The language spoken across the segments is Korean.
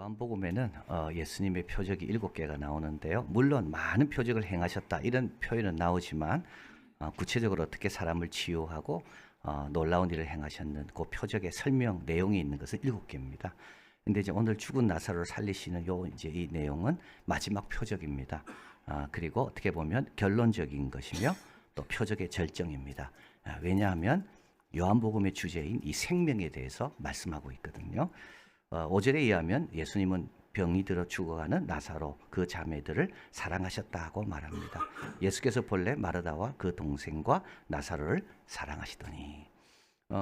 요한복음에는 예수님의 표적이 7개가 나오는데요. 물론 많은 표적을 행하셨다 이런 표현은 나오지만 구체적으로 어떻게 사람을 치유하고 놀라운 일을 행하셨는 그 표적의 설명 내용이 있는 것은 7개입니다. 근데 이제 오늘 죽은 나사로를 살리시는 이제 이 내용은 마지막 표적입니다. 그리고 어떻게 보면 결론적인 것이며 또 표적의 절정입니다. 왜냐하면 요한복음의 주제인 이 생명에 대해서 말씀하고 있거든요. 5절에 의하면 예수님은 병이 들어 죽어가는 나사로 그 자매들을 사랑하셨다고 말합니다. 예수께서 본래 마르다와 그 동생과 나사로를 사랑하시더니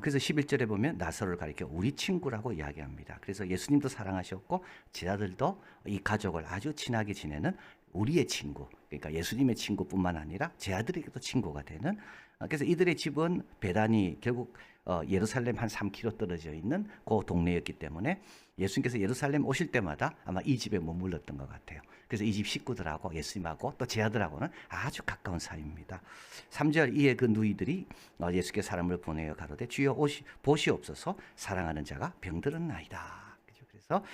그래서 11절에 보면 나사로를 가리켜 우리 친구라고 이야기합니다. 그래서 예수님도 사랑하셨고 제자들도 이 가족을 아주 친하게 지내는 우리의 친구, 그러니까 예수님의 친구뿐만 아니라 제 아들에게도 친구가 되는. 그래서 이들의 집은 베다니, 결국 예루살렘 한 3km 떨어져 있는 그 동네였기 때문에 예수님께서 예루살렘 오실 때마다 아마 이 집에 머물렀던 것 같아요. 그래서 이 집 식구들하고 예수님하고 또 제 아들하고는 아주 가까운 사이입니다. 3절 이에 그 누이들이 예수께서 사람을 보내어 가로되 주여 보시옵소서 사랑하는 자가 병들었나이다. 그래서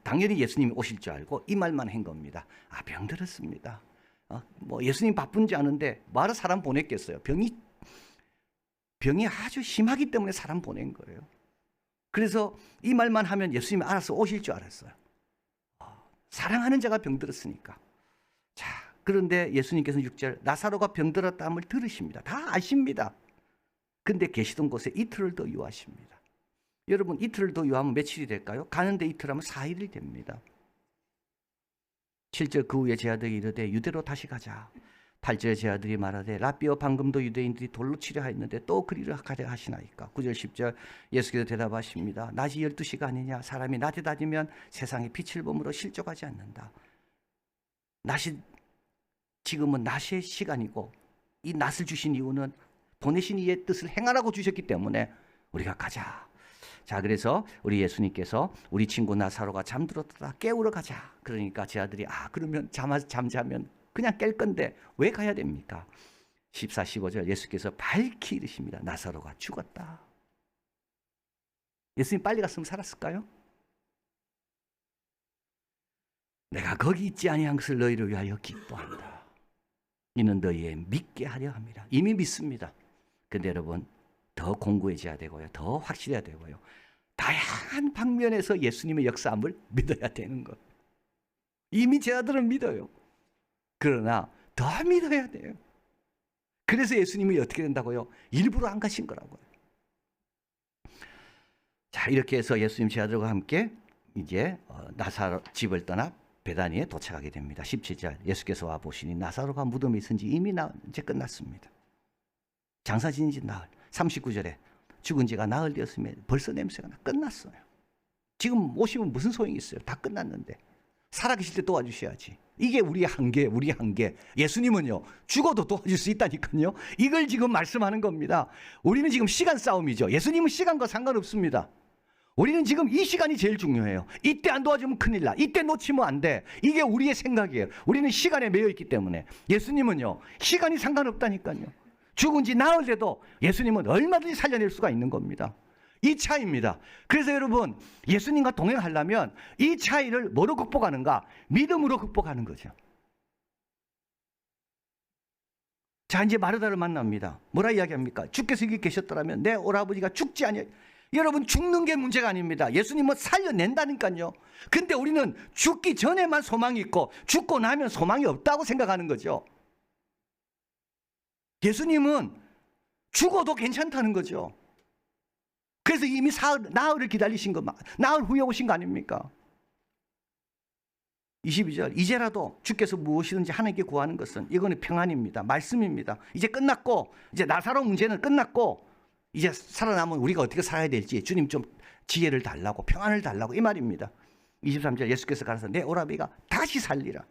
당연히 예수님이 오실 줄 알고 이 말만 한 겁니다. 병들었습니다. 뭐 예수님 바쁜지 아는데 뭐하러 사람 보냈겠어요. 병이 아주 심하기 때문에 사람 보낸 거예요. 그래서 이 말만 하면 예수님이 알아서 오실 줄 알았어요. 사랑하는 자가 병들었으니까. 자, 그런데 예수님께서는 6절 나사로가 병들었다함을 들으십니다. 다 아십니다. 근데 계시던 곳에 이틀을 더 유하십니다. 여러분 이틀을 더 유하면 며칠이 될까요? 가는데 이틀 하면 4일이 됩니다. 7절 그 후에 제 아들이 이르되 유대로 다시 가자. 8절에 제 아들이 말하되 라삐어 방금도 유대인들이 돌로 치려 했는데 또 그리를 가려 하시나이까. 9절 10절 예수께서 대답하십니다. 낮이 12시가 아니냐. 사람이 낮에 다니면 세상에 빛을 보므로 실족하지 않는다. 지금은 낮의 시간이고 이 낮을 주신 이유는 보내신 이의 뜻을 행하라고 주셨기 때문에 우리가 가자. 자, 그래서 우리 예수님께서 우리 친구 나사로가 잠들었다 깨우러 가자. 그러니까 제 아들이 그러면 잠자면 그냥 깰 건데 왜 가야 됩니까? 14, 15절 예수께서 밝히 이르십니다. 나사로가 죽었다. 예수님 빨리 갔으면 살았을까요? 내가 거기 있지 아니한 것을 너희를 위하여 기뻐한다. 이는 너희의 믿게 하려 합니다. 이미 믿습니다. 근데 여러분 더 공고해져야 되고요. 더 확실해야 되고요. 다양한 방면에서 예수님의 역사함을 믿어야 되는 것. 이미 제 아들은 믿어요. 그러나 더 믿어야 돼요. 그래서 예수님이 어떻게 된다고요? 일부러 안 가신 거라고요. 자, 이렇게 해서 예수님 제 아들과 함께 이제 나사로 집을 떠나 베다니에 도착하게 됩니다. 17절 예수께서 와 보시니 나사로가 무덤에 있은 지 이미 이제 끝났습니다. 장사 지은 지 나흘. 39절에 죽은 지가 나흘 되었으면 벌써 냄새가 끝났어요. 지금 오시면 무슨 소용이 있어요? 다 끝났는데. 살아계실 때 도와주셔야지. 이게 우리의 한계. 예수님은요, 죽어도 도와줄 수 있다니까요. 이걸 지금 말씀하는 겁니다. 우리는 지금 시간 싸움이죠. 예수님은 시간과 상관없습니다. 우리는 지금 이 시간이 제일 중요해요. 이때 안 도와주면 큰일 나. 이때 놓치면 안 돼. 이게 우리의 생각이에요. 우리는 시간에 매여 있기 때문에. 예수님은요, 시간이 상관없다니까요. 죽은 지 나흘 돼도 예수님은 얼마든지 살려낼 수가 있는 겁니다. 이 차이입니다. 그래서 여러분 예수님과 동행하려면 이 차이를 뭐로 극복하는가? 믿음으로 극복하는 거죠. 자, 이제 마르다를 만납니다. 뭐라 이야기합니까? 주께서 여기 계셨더라면 내 오라버지가 죽지 아니하. 여러분 죽는 게 문제가 아닙니다. 예수님은 살려낸다니까요. 근데 우리는 죽기 전에만 소망이 있고 죽고 나면 소망이 없다고 생각하는 거죠. 예수님은 죽어도 괜찮다는 거죠. 그래서 이미 나흘을 기다리신 거, 나흘 후에 오신 거 아닙니까? 22절 이제라도 주께서 무엇이든지 하나님께 구하는 것은 이거는 평안입니다. 말씀입니다. 이제 끝났고 이제 나사로 문제는 끝났고 이제 살아남은 우리가 어떻게 살아야 될지 주님 좀 지혜를 달라고 평안을 달라고 이 말입니다. 23절 예수께서 가라사 내 오라비가 다시 살리라.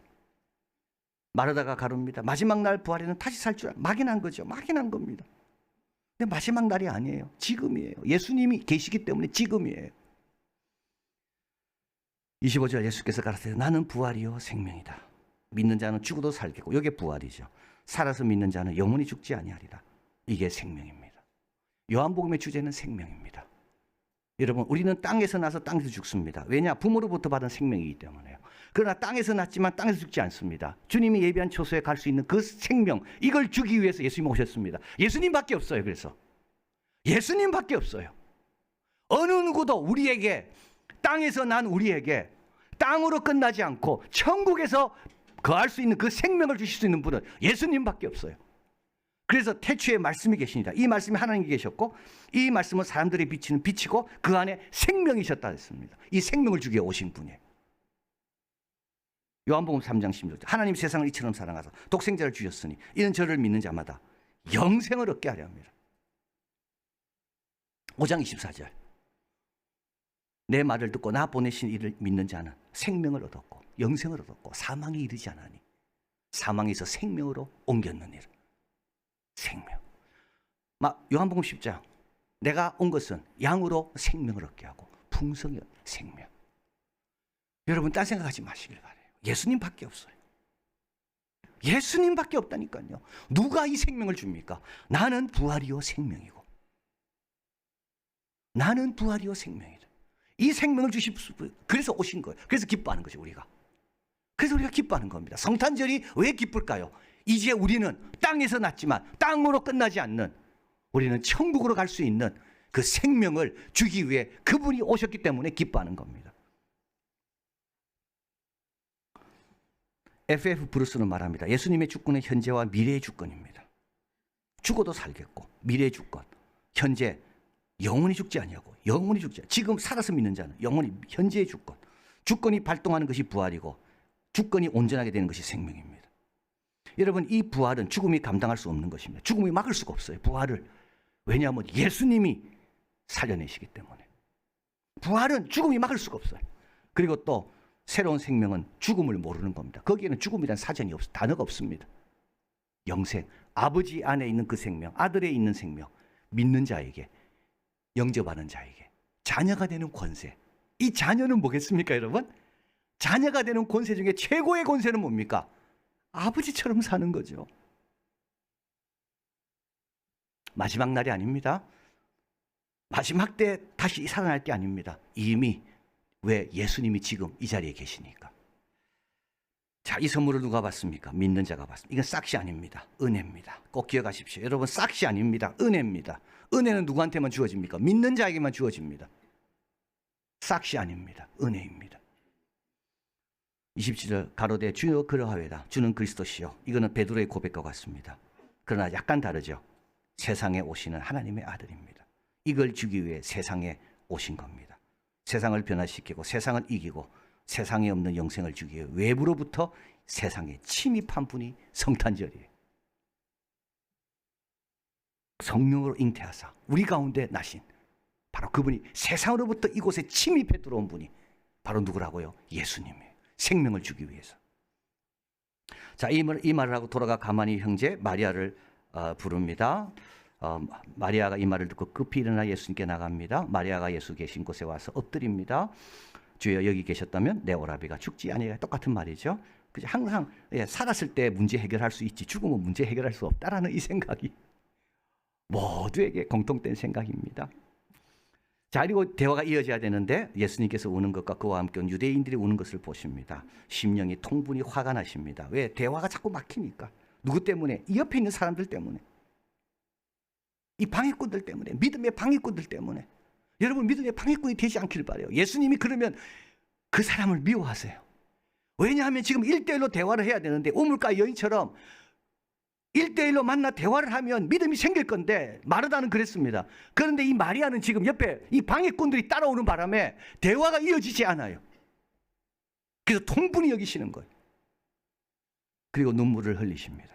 마르다가 가릅니다. 마지막 날 부활에는 다시 살 줄 막연한 거죠. 막연한 겁니다. 근데 마지막 날이 아니에요. 지금이에요. 예수님이 계시기 때문에 지금이에요. 25절 예수께서 가라사대 나는 부활이요 생명이다. 믿는 자는 죽어도 살겠고 이게 부활이죠. 살아서 믿는 자는 영원히 죽지 아니하리라. 이게 생명입니다. 요한복음의 주제는 생명입니다. 여러분, 우리는 땅에서 나서 땅에서 죽습니다. 왜냐? 부모로부터 받은 생명이기 때문에요. 그러나 땅에서 났지만 땅에서 죽지 않습니다. 주님이 예비한 초소에 갈 수 있는 그 생명, 이걸 주기 위해서 예수님 오셨습니다. 예수님밖에 없어요. 그래서 예수님밖에 없어요. 어느 누구도 우리에게, 땅에서 난 우리에게 땅으로 끝나지 않고 천국에서 거할 수 있는 그 생명을 주실 수 있는 분은 예수님밖에 없어요. 그래서 태초에 말씀이 계십니다. 이 말씀이 하나님께 계셨고, 이 말씀은 사람들의 빛은 빛이고 그 안에 생명이셨다 했습니다. 이 생명을 주기에 오신 분이에요. 요한복음 3장 16절, 하나님 세상을 이처럼 사랑하사 독생자를 주셨으니 이는 저를 믿는 자마다 영생을 얻게 하려 합니다. 5장 24절, 내 말을 듣고 나 보내신 이를 믿는 자는 생명을 얻었고 영생을 얻었고 사망에 이르지 않으니 사망에서 생명으로 옮겼느니라. 생명. 요한복음 10장, 내가 온 것은 양으로 생명을 얻게 하고 풍성의 생명. 여러분, 딴 생각하지 마시길 바라요. 예수님밖에 없어요. 예수님밖에 없다니까요. 누가 이 생명을 줍니까? 나는 부활이요 생명이고, 나는 부활이요 생명이다. 이 생명을 주실 분, 그래서 오신 거예요. 그래서 기뻐하는 거죠, 우리가. 그래서 우리가 기뻐하는 겁니다. 성탄절이 왜 기쁠까요? 이제 우리는 땅에서 났지만 땅으로 끝나지 않는, 우리는 천국으로 갈 수 있는 그 생명을 주기 위해 그분이 오셨기 때문에 기뻐하는 겁니다. F.F. 브루스는 말합니다. 예수님의 주권은 현재와 미래의 주권입니다. 죽어도 살겠고 미래의 주권, 현재 영원히 죽지 아니하고 영원히 죽지 않고 지금 살아서 믿는 자는 영원히 현재의 주권, 주권이 발동하는 것이 부활이고 주권이 온전하게 되는 것이 생명입니다. 여러분, 이 부활은 죽음이 감당할 수 없는 것입니다. 죽음이 막을 수가 없어요, 부활을. 왜냐하면 예수님이 살려내시기 때문에. 부활은 죽음이 막을 수가 없어요. 그리고 또 새로운 생명은 죽음을 모르는 겁니다. 거기에는 죽음이라는 사전이 단어가 없습니다. 영생, 아버지 안에 있는 그 생명, 아들에 있는 생명, 믿는 자에게, 영접하는 자에게 자녀가 되는 권세. 이 자녀는 뭐겠습니까, 여러분? 자녀가 되는 권세 중에 최고의 권세는 뭡니까? 아버지처럼 사는 거죠. 마지막 날이 아닙니다. 마지막 때 다시 살아날 게 아닙니다. 이미, 왜? 예수님이 지금 이 자리에 계시니까. 자, 이 선물을 누가 받습니까? 믿는 자가 받습니다. 이건 싹시 아닙니다. 은혜입니다. 꼭 기억하십시오. 여러분, 싹시 아닙니다. 은혜입니다. 은혜는 누구한테만 주어집니까? 믿는 자에게만 주어집니다. 싹시 아닙니다. 은혜입니다. 27절, 가로되 주여 그러하외다. 주는 그리스도시요. 이거는 베드로의 고백과 같습니다. 그러나 약간 다르죠. 세상에 오시는 하나님의 아들입니다. 이걸 주기 위해 세상에 오신 겁니다. 세상을 변화시키고 세상을 이기고 세상에 없는 영생을 주기 위해 외부로부터 세상에 침입한 분이 성탄절이에요. 성령으로 잉태하사 우리 가운데 나신 바로 그분이, 세상으로부터 이곳에 침입해 들어온 분이 바로 누구라고요? 예수님이에요. 생명을 주기 위해서. 자, 이 말을 하고 돌아가 가만히 형제 마리아를 부릅니다. 마리아가 이 말을 듣고 급히 일어나 예수님께 나갑니다. 마리아가 예수 계신 곳에 와서 엎드립니다. 주여 여기 계셨다면 내 오라비가 죽지 아니하리라. 똑같은 말이죠. 항상 살았을 때 문제 해결할 수 있지 죽으면 문제 해결할 수 없다라는 이 생각이 모두에게 공통된 생각입니다. 자, 그리고 대화가 이어져야 되는데 예수님께서 우는 것과 그와 함께 온 유대인들이 우는 것을 보십니다. 심령이 통분히 화가 나십니다. 왜? 대화가 자꾸 막히니까. 누구 때문에? 이 옆에 있는 사람들 때문에. 이 방해꾼들 때문에, 믿음의 방해꾼들 때문에. 여러분, 믿음의 방해꾼이 되지 않기를 바라요. 예수님이 그러면 그 사람을 미워하세요. 왜냐하면 지금 1대1로 대화를 해야 되는데 우물가 여인처럼 1대1로 만나 대화를 하면 믿음이 생길 건데 마르다는 그랬습니다. 그런데 이 마리아는 지금 옆에 이 방해꾼들이 따라오는 바람에 대화가 이어지지 않아요. 그래서 통분히 여기시는 거예요. 그리고 눈물을 흘리십니다.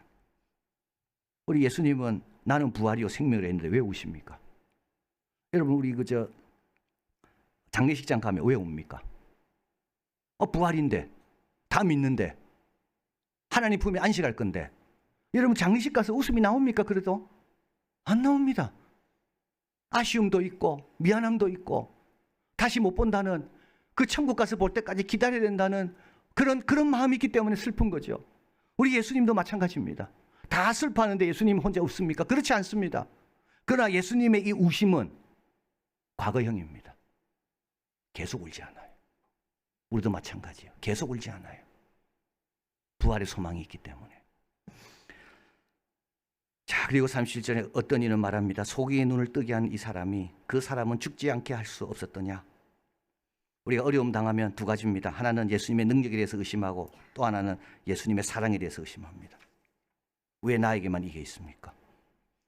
우리 예수님은 나는 부활이요 생명을 했는데 왜 우십니까? 여러분, 우리 장례식장 가면 왜 웁니까? 부활인데, 다 믿는데, 하나님 품에 안식할 건데. 여러분, 장례식 가서 웃음이 나옵니까? 그래도 안 나옵니다. 아쉬움도 있고 미안함도 있고 다시 못 본다는, 그 천국 가서 볼 때까지 기다려야 된다는 그런 마음이 있기 때문에 슬픈 거죠. 우리 예수님도 마찬가지입니다. 다 슬퍼하는데 예수님 혼자 웃습니까? 그렇지 않습니다. 그러나 예수님의 이 우심은 과거형입니다. 계속 울지 않아요. 우리도 마찬가지예요. 계속 울지 않아요. 부활의 소망이 있기 때문에. 자, 그리고 37절에 어떤 이는 말합니다. 소경의 눈을 뜨게 한 이 사람이 그 사람은 죽지 않게 할 수 없었더냐. 우리가 어려움 당하면 두 가지입니다. 하나는 예수님의 능력에 대해서 의심하고 또 하나는 예수님의 사랑에 대해서 의심합니다. 왜 나에게만 이게 있습니까?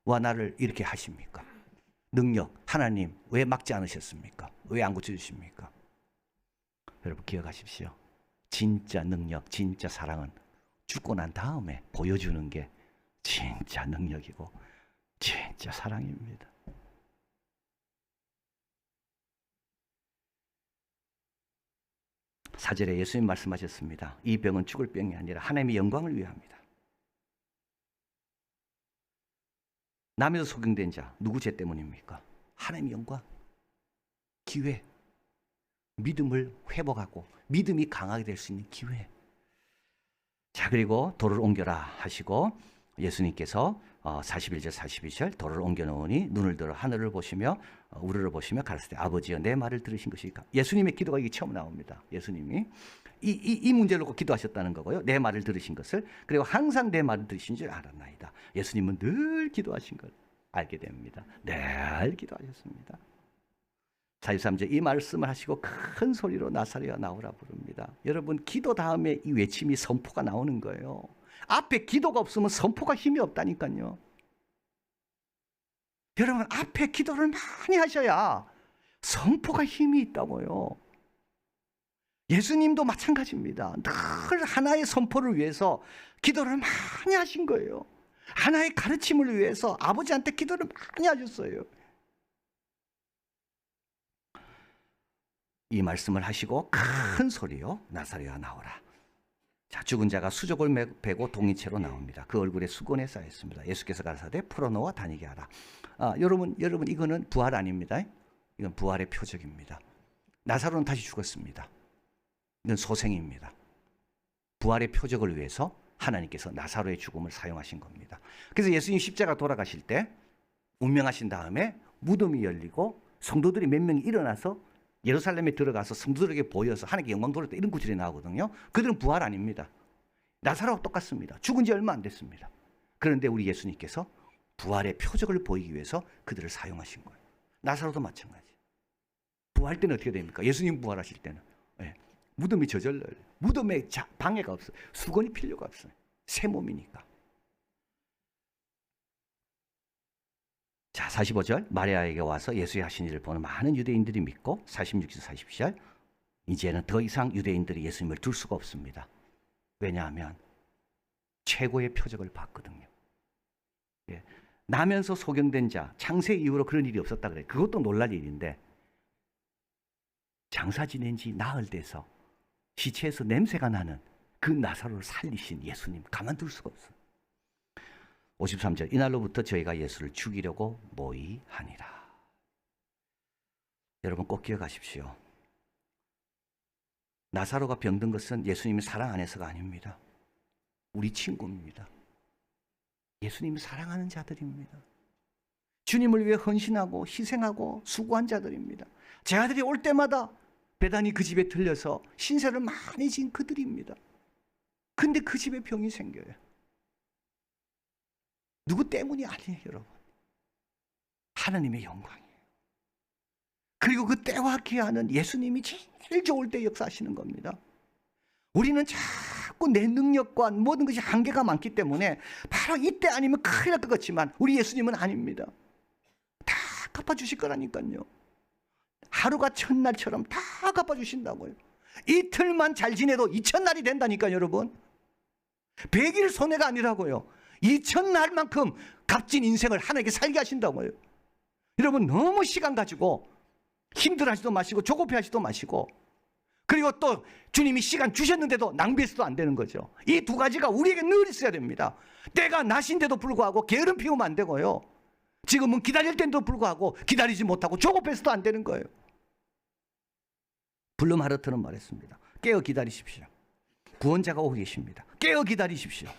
와 나를 이렇게 하십니까? 능력, 하나님 왜 막지 않으셨습니까? 왜 안 고쳐주십니까? 여러분 기억하십시오. 진짜 능력, 진짜 사랑은 죽고 난 다음에 보여주는 게 진짜 능력이고 진짜 사랑입니다. 사절에 예수님 말씀하셨습니다. 이 병은 죽을 병이 아니라 하나님의 영광을 위함이다. 남에서 소경된 자 누구 죄 때문입니까? 하나님의 영광, 기회, 믿음을 회복하고 믿음이 강하게 될 수 있는 기회. 자, 그리고 돌을 옮겨라 하시고 예수님께서 41절 42절 돌을 옮겨 놓으니 눈을 들어 하늘을 보시며 우르를 보시며 가라사대 아버지여 내 말을 들으신 것이니까. 예수님의 기도가 이게 처음 나옵니다. 예수님이 이 문제를 놓고 기도하셨다는 거고요. 내 말을 들으신 것을, 그리고 항상 내 말을 들으신 줄 알았나이다. 예수님은 늘 기도하신 걸 알게 됩니다. 늘 기도하셨습니다. 43절 이 말씀을 하시고 큰 소리로 나사렛아 나오라 부릅니다. 여러분 기도 다음에 이 외침이 선포가 나오는 거예요. 앞에 기도가 없으면 선포가 힘이 없다니까요. 여러분 앞에 기도를 많이 하셔야 선포가 힘이 있다고요. 예수님도 마찬가지입니다. 늘 하나의 선포를 위해서 기도를 많이 하신 거예요. 하나의 가르침을 위해서 아버지한테 기도를 많이 하셨어요. 이 말씀을 하시고 큰 소리요 나사렛아 나오라. 자, 죽은 자가 수족을 베고 동이체로 나옵니다. 그 얼굴에 수건에 쌓였습니다. 예수께서 가라사대 풀어놓아 다니게 하라. 여러분 이거는 부활 아닙니다. 이건 부활의 표적입니다. 나사로는 다시 죽었습니다. 이건 소생입니다. 부활의 표적을 위해서 하나님께서 나사로의 죽음을 사용하신 겁니다. 그래서 예수님 십자가 돌아가실 때 운명하신 다음에 무덤이 열리고 성도들이 몇 명이 일어나서 예루살렘에 들어가서 성도들에게 보여서 하나님께 영광 돌렸다, 이런 구절이 나오거든요. 그들은 부활 아닙니다. 나사로와 똑같습니다. 죽은 지 얼마 안 됐습니다. 그런데 우리 예수님께서 부활의 표적을 보이기 위해서 그들을 사용하신 거예요. 나사로도 마찬가지. 부활 때는 어떻게 됩니까? 예수님 부활하실 때는 무덤이 저절로요. 무덤에 방해가 없어요. 수건이 필요가 없어요. 새 몸이니까. 자, 45절 마리아에게 와서 예수의 하신 일을 보는 많은 유대인들이 믿고 46절 47절 이제는 더 이상 유대인들이 예수님을 둘 수가 없습니다. 왜냐하면 최고의 표적을 봤거든요. 나면서 소경된 자 창세 이후로 그런 일이 없었다 그래요. 그것도 놀랄 일인데 장사 지낸 지 나흘 돼서 시체에서 냄새가 나는 그 나사로를 살리신 예수님 가만둘 수가 없어요. 53절 이날로부터 저희가 예수를 죽이려고 모의하니라. 여러분 꼭 기억하십시오. 나사로가 병든 것은 예수님의 사랑 안에서가 아닙니다. 우리 친구입니다. 예수님이 사랑하는 자들입니다. 주님을 위해 헌신하고 희생하고 수고한 자들입니다. 제 아들이 올 때마다 베단이 그 집에 들려서 신세를 많이 진 그들입니다. 근데 그 집에 병이 생겨요. 누구 때문이 아니에요, 여러분. 하나님의 영광이에요. 그리고 그 때와 기하는 예수님이 제일 좋을 때 역사하시는 겁니다. 우리는 자꾸 내 능력과 모든 것이 한계가 많기 때문에 바로 이때 아니면 큰일 날 것 같지만 우리 예수님은 아닙니다. 다 갚아주실 거라니까요. 하루가 첫날처럼 다 갚아주신다고요. 이틀만 잘 지내도 2000날이 된다니까요, 여러분. 100일 손해가 아니라고요. 2000날만큼 값진 인생을 하나님께 살게 하신다고요. 여러분 너무 시간 가지고 힘들어하지도 마시고 조급해하지도 마시고, 그리고 또 주님이 시간 주셨는데도 낭비해서도 안 되는 거죠. 이 두 가지가 우리에게 늘 있어야 됩니다. 때가 나신데도 불구하고 게으름 피우면 안 되고요. 지금은 기다릴 때도 불구하고 기다리지 못하고 조급해서도 안 되는 거예요. 블룸 하르트는 말했습니다. 깨어 기다리십시오. 구원자가 오고 계십니다. 깨어 기다리십시오.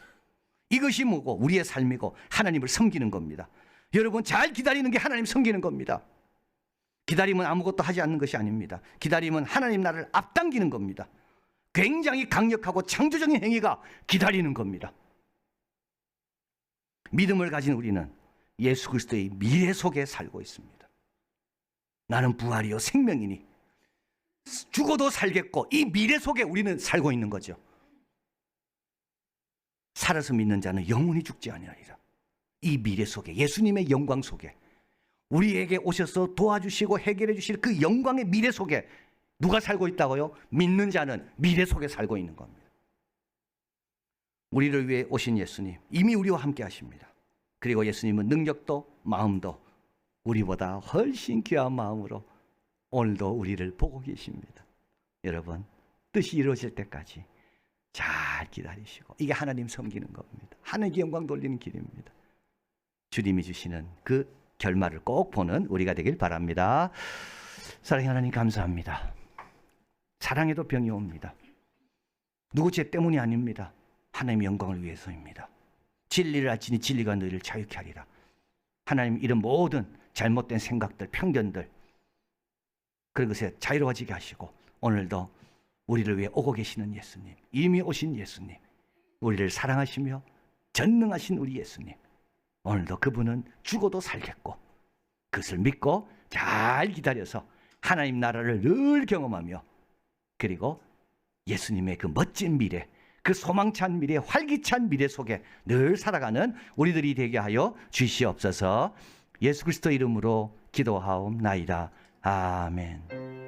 이것이 뭐고 우리의 삶이고 하나님을 섬기는 겁니다. 여러분 잘 기다리는 게 하나님 섬기는 겁니다. 기다림은 아무것도 하지 않는 것이 아닙니다. 기다림은 하나님 나라를 앞당기는 겁니다. 굉장히 강력하고 창조적인 행위가 기다리는 겁니다. 믿음을 가진 우리는 예수 그리스도의 미래 속에 살고 있습니다. 나는 부활이요 생명이니 죽어도 살겠고, 이 미래 속에 우리는 살고 있는 거죠. 살아서 믿는 자는 영원히 죽지 아니하리라. 이 미래 속에, 예수님의 영광 속에, 우리에게 오셔서 도와주시고 해결해 주실 그 영광의 미래 속에 누가 살고 있다고요? 믿는 자는 미래 속에 살고 있는 겁니다. 우리를 위해 오신 예수님, 이미 우리와 함께 하십니다. 그리고 예수님은 능력도 마음도 우리보다 훨씬 귀한 마음으로 오늘도 우리를 보고 계십니다. 여러분, 뜻이 이루어질 때까지 잘 기다리시고, 이게 하나님 섬기는 겁니다. 하나님께 영광 돌리는 길입니다. 주님이 주시는 그 결말을 꼭 보는 우리가 되길 바랍니다. 사랑의 하나님, 감사합니다. 사랑에도 병이 옵니다. 누구 죄 때문이 아닙니다. 하나님의 영광을 위해서입니다. 진리를 알지니 진리가 너희를 자유케 하리라. 하나님, 이런 모든 잘못된 생각들, 편견들, 그런 것에 자유로워지게 하시고, 오늘도 우리를 위해 오고 계시는 예수님, 이미 오신 예수님, 우리를 사랑하시며 전능하신 우리 예수님, 오늘도 그분은 죽어도 살겠고, 그것을 믿고 잘 기다려서 하나님 나라를 늘 경험하며, 그리고 예수님의 그 멋진 미래, 그 소망찬 미래, 활기찬 미래 속에 늘 살아가는 우리들이 되게 하여 주시옵소서. 예수 그리스도 이름으로 기도하옵나이다. 아멘.